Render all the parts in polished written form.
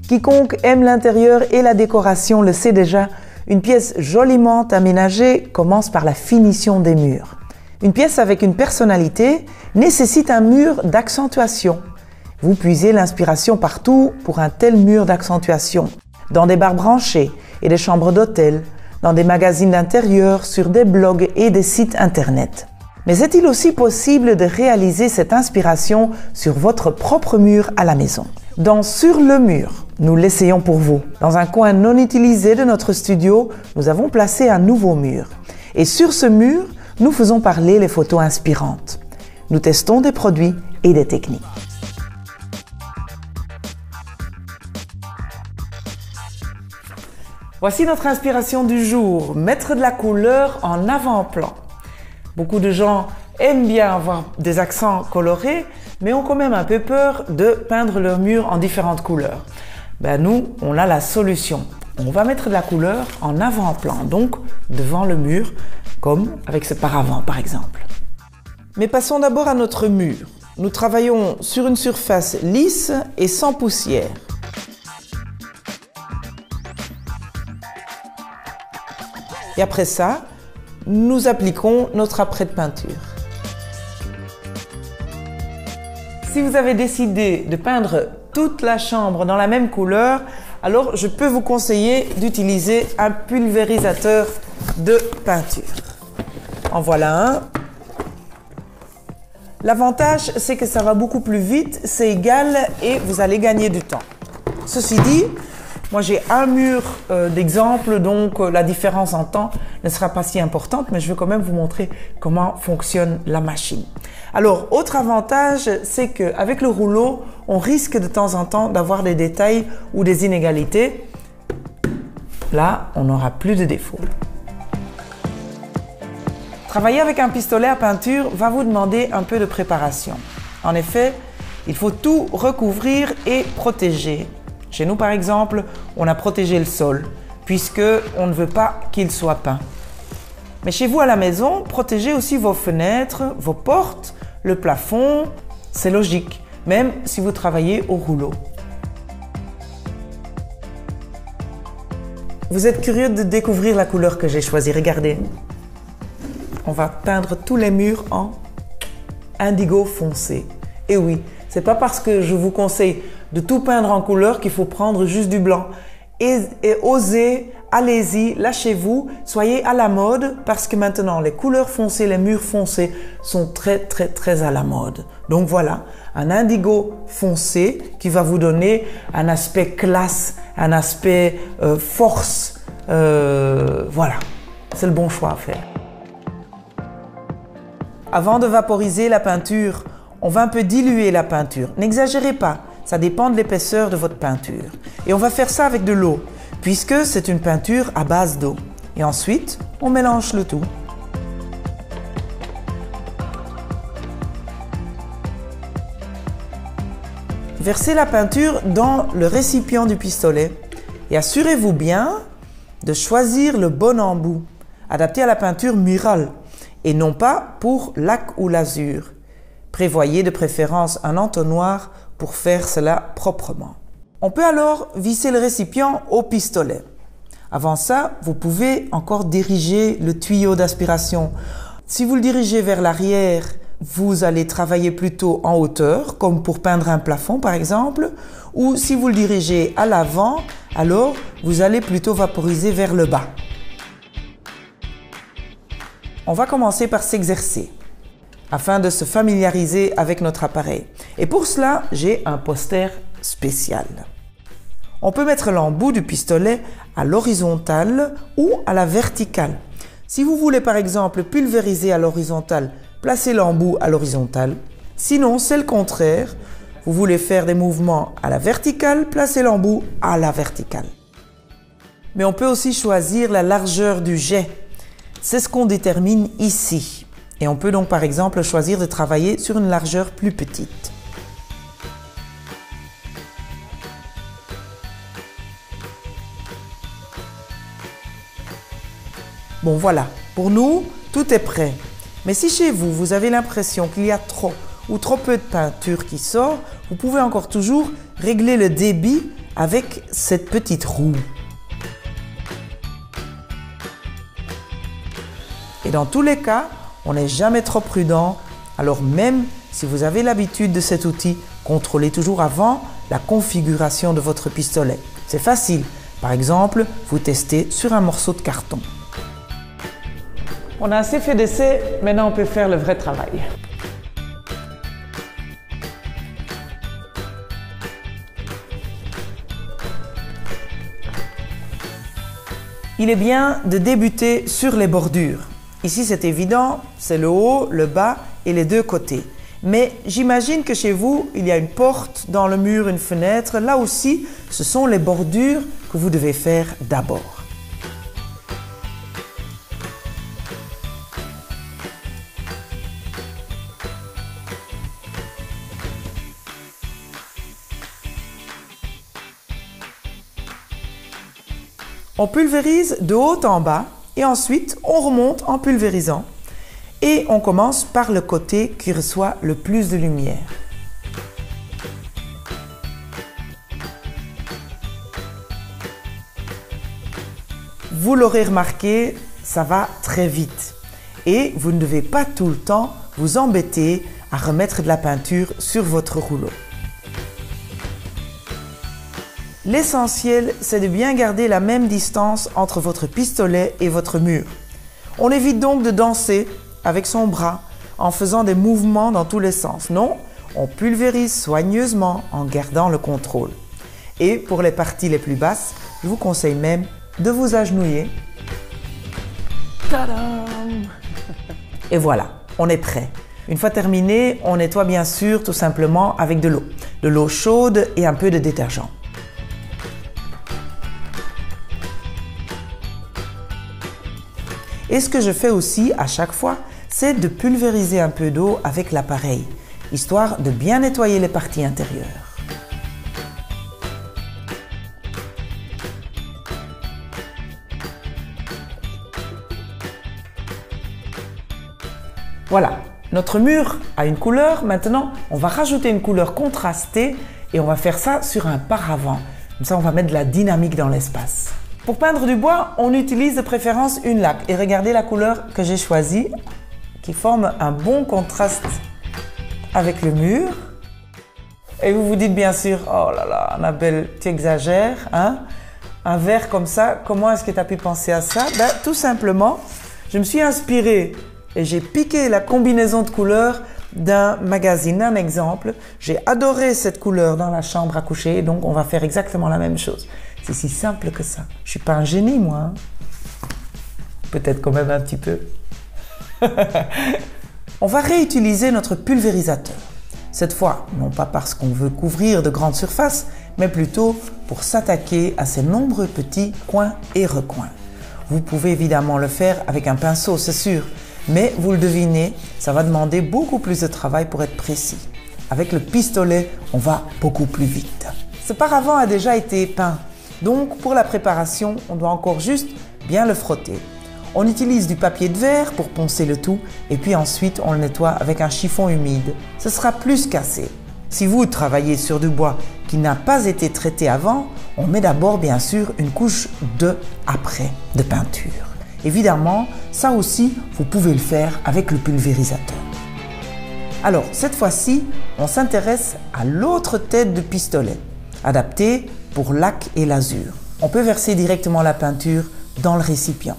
Quiconque aime l'intérieur et la décoration le sait déjà, une pièce joliment aménagée commence par la finition des murs. Une pièce avec une personnalité nécessite un mur d'accentuation. Vous puisez l'inspiration partout pour un tel mur d'accentuation. Dans des bars branchés et des chambres d'hôtel, dans des magazines d'intérieur, sur des blogs et des sites internet. Mais est-il aussi possible de réaliser cette inspiration sur votre propre mur à la maison? Dans Sur le mur, nous l'essayons pour vous. Dans un coin non utilisé de notre studio, nous avons placé un nouveau mur. Et sur ce mur, nous faisons parler les photos inspirantes. Nous testons des produits et des techniques. Voici notre inspiration du jour, mettre de la couleur en avant-plan. Beaucoup de gens aiment bien avoir des accents colorés, mais ont quand même un peu peur de peindre leur mur en différentes couleurs. Nous, on a la solution. On va mettre de la couleur en avant-plan, donc devant le mur, comme avec ce paravent par exemple. Mais passons d'abord à notre mur. Nous travaillons sur une surface lisse et sans poussière. Et après ça, nous appliquons notre apprêt de peinture. Si vous avez décidé de peindre toute la chambre dans la même couleur, alors je peux vous conseiller d'utiliser un pulvérisateur de peinture. En voilà un. L'avantage, c'est que ça va beaucoup plus vite, c'est égal et vous allez gagner du temps. Ceci dit, moi j'ai un mur d'exemple, donc la différence en temps ne sera pas si importante, mais je veux quand même vous montrer comment fonctionne la machine. Alors, autre avantage, c'est qu'avec le rouleau, on risque de temps en temps d'avoir des détails ou des inégalités. Là, on n'aura plus de défauts. Travailler avec un pistolet à peinture va vous demander un peu de préparation. En effet, il faut tout recouvrir et protéger. Chez nous, par exemple, on a protégé le sol, puisqu'on ne veut pas qu'il soit peint. Mais chez vous à la maison, protégez aussi vos fenêtres, vos portes, le plafond, c'est logique, même si vous travaillez au rouleau. Vous êtes curieux de découvrir la couleur que j'ai choisie, regardez. On va peindre tous les murs en indigo foncé. Et oui, c'est pas parce que je vous conseille de tout peindre en couleur qu'il faut prendre juste du blanc. Et osez, allez-y, lâchez-vous, soyez à la mode parce que maintenant les couleurs foncées, les murs foncés sont très à la mode. Donc voilà, un indigo foncé qui va vous donner un aspect classe, un aspect force. Voilà, c'est le bon choix à faire. Avant de vaporiser la peinture, on va un peu diluer la peinture. N'exagérez pas, ça dépend de l'épaisseur de votre peinture. Et on va faire ça avec de l'eau, puisque c'est une peinture à base d'eau. Et ensuite, on mélange le tout. Versez la peinture dans le récipient du pistolet et assurez-vous bien de choisir le bon embout, adapté à la peinture murale et non pas pour lac ou lasure. Prévoyez de préférence un entonnoir pour faire cela proprement. On peut alors visser le récipient au pistolet. Avant ça, vous pouvez encore diriger le tuyau d'aspiration. Si vous le dirigez vers l'arrière, vous allez travailler plutôt en hauteur, comme pour peindre un plafond par exemple, ou si vous le dirigez à l'avant, alors vous allez plutôt vaporiser vers le bas. On va commencer par s'exercer afin de se familiariser avec notre appareil. Et pour cela, j'ai un poster spécial. On peut mettre l'embout du pistolet à l'horizontale ou à la verticale. Si vous voulez par exemple pulvériser à l'horizontale, placez l'embout à l'horizontale. Sinon, c'est le contraire. Vous voulez faire des mouvements à la verticale, placez l'embout à la verticale. Mais on peut aussi choisir la largeur du jet. C'est ce qu'on détermine ici. Et on peut donc par exemple choisir de travailler sur une largeur plus petite. Bon voilà, pour nous, tout est prêt. Mais si chez vous, vous avez l'impression qu'il y a trop ou trop peu de peinture qui sort, vous pouvez encore toujours régler le débit avec cette petite roue. Et dans tous les cas, on n'est jamais trop prudent, alors même si vous avez l'habitude de cet outil, contrôlez toujours avant la configuration de votre pistolet. C'est facile. Par exemple, vous testez sur un morceau de carton. On a assez fait d'essais, maintenant on peut faire le vrai travail. Il est bien de débuter sur les bordures. Ici c'est évident, c'est le haut, le bas et les deux côtés. Mais j'imagine que chez vous, il y a une porte dans le mur, une fenêtre. Là aussi, ce sont les bordures que vous devez faire d'abord. On pulvérise de haut en bas et ensuite on remonte en pulvérisant. Et on commence par le côté qui reçoit le plus de lumière. Vous l'aurez remarqué, ça va très vite. Et vous ne devez pas tout le temps vous embêter à remettre de la peinture sur votre rouleau. L'essentiel, c'est de bien garder la même distance entre votre pistolet et votre mur. On évite donc de danser avec son bras en faisant des mouvements dans tous les sens. Non, on pulvérise soigneusement en gardant le contrôle. Et pour les parties les plus basses, je vous conseille même de vous agenouiller. Tadam! Et voilà, on est prêt. Une fois terminé, on nettoie bien sûr tout simplement avec de l'eau chaude et un peu de détergent. Et ce que je fais aussi à chaque fois, c'est de pulvériser un peu d'eau avec l'appareil, histoire de bien nettoyer les parties intérieures. Voilà, notre mur a une couleur. Maintenant, on va rajouter une couleur contrastée et on va faire ça sur un paravent. Comme ça, on va mettre de la dynamique dans l'espace. Pour peindre du bois, on utilise de préférence une laque. Et regardez la couleur que j'ai choisie, qui forme un bon contraste avec le mur. Et vous vous dites bien sûr, oh là là, Annabelle, tu exagères, hein? Un vert comme ça, comment est-ce que tu as pu penser à ça? Ben, tout simplement, je me suis inspirée et j'ai piqué la combinaison de couleurs d'un magazine, un exemple. J'ai adoré cette couleur dans la chambre à coucher, donc on va faire exactement la même chose. C'est si simple que ça. Je suis pas un génie, moi. Hein? Peut-être quand même un petit peu. On va réutiliser notre pulvérisateur. Cette fois, non pas parce qu'on veut couvrir de grandes surfaces, mais plutôt pour s'attaquer à ces nombreux petits coins et recoins. Vous pouvez évidemment le faire avec un pinceau, c'est sûr, mais vous le devinez, ça va demander beaucoup plus de travail pour être précis. Avec le pistolet, on va beaucoup plus vite. Ce paravent a déjà été peint. Donc, pour la préparation, on doit encore juste bien le frotter. On utilise du papier de verre pour poncer le tout et puis ensuite on le nettoie avec un chiffon humide. Ce sera plus cassé. Si vous travaillez sur du bois qui n'a pas été traité avant, on met d'abord bien sûr une couche de peinture. Évidemment, ça aussi, vous pouvez le faire avec le pulvérisateur. Alors, cette fois-ci, on s'intéresse à l'autre tête de pistolet, adaptée pour lac et lasure. On peut verser directement la peinture dans le récipient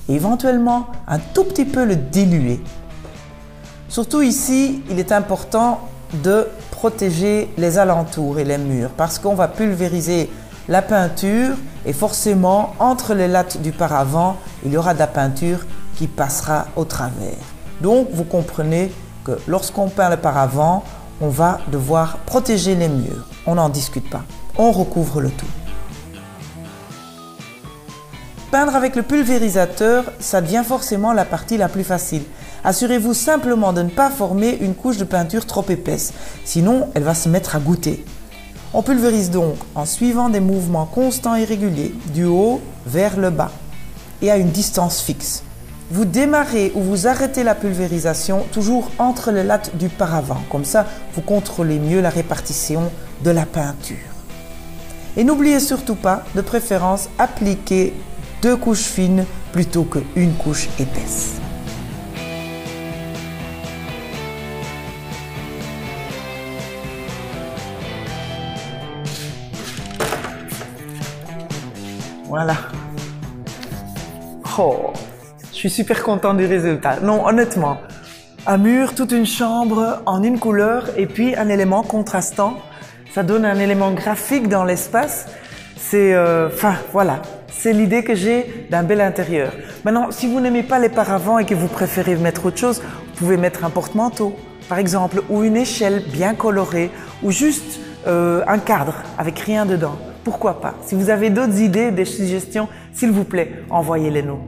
et éventuellement un tout petit peu le diluer. Surtout ici, il est important de protéger les alentours et les murs parce qu'on va pulvériser la peinture et forcément entre les lattes du paravent, il y aura de la peinture qui passera au travers. Donc vous comprenez que lorsqu'on peint le paravent, on va devoir protéger les murs. On n'en discute pas. On recouvre le tout. Peindre avec le pulvérisateur, ça devient forcément la partie la plus facile. Assurez-vous simplement de ne pas former une couche de peinture trop épaisse, sinon elle va se mettre à goûter. On pulvérise donc en suivant des mouvements constants et réguliers, du haut vers le bas, et à une distance fixe. Vous démarrez ou vous arrêtez la pulvérisation toujours entre les lattes du paravent. Comme ça, vous contrôlez mieux la répartition de la peinture. Et n'oubliez surtout pas, de préférence, appliquer 2 couches fines plutôt qu'une couche épaisse. Voilà. Oh, je suis super content du résultat. Non, honnêtement, un mur, toute une chambre en une couleur et puis un élément contrastant. Ça donne un élément graphique dans l'espace. C'est, voilà, c'est l'idée que j'ai d'un bel intérieur. Maintenant, si vous n'aimez pas les paravents et que vous préférez mettre autre chose, vous pouvez mettre un porte-manteau, par exemple, ou une échelle bien colorée, ou juste un cadre avec rien dedans. Pourquoi pas? Si vous avez d'autres idées, des suggestions, s'il vous plaît, envoyez-les nous.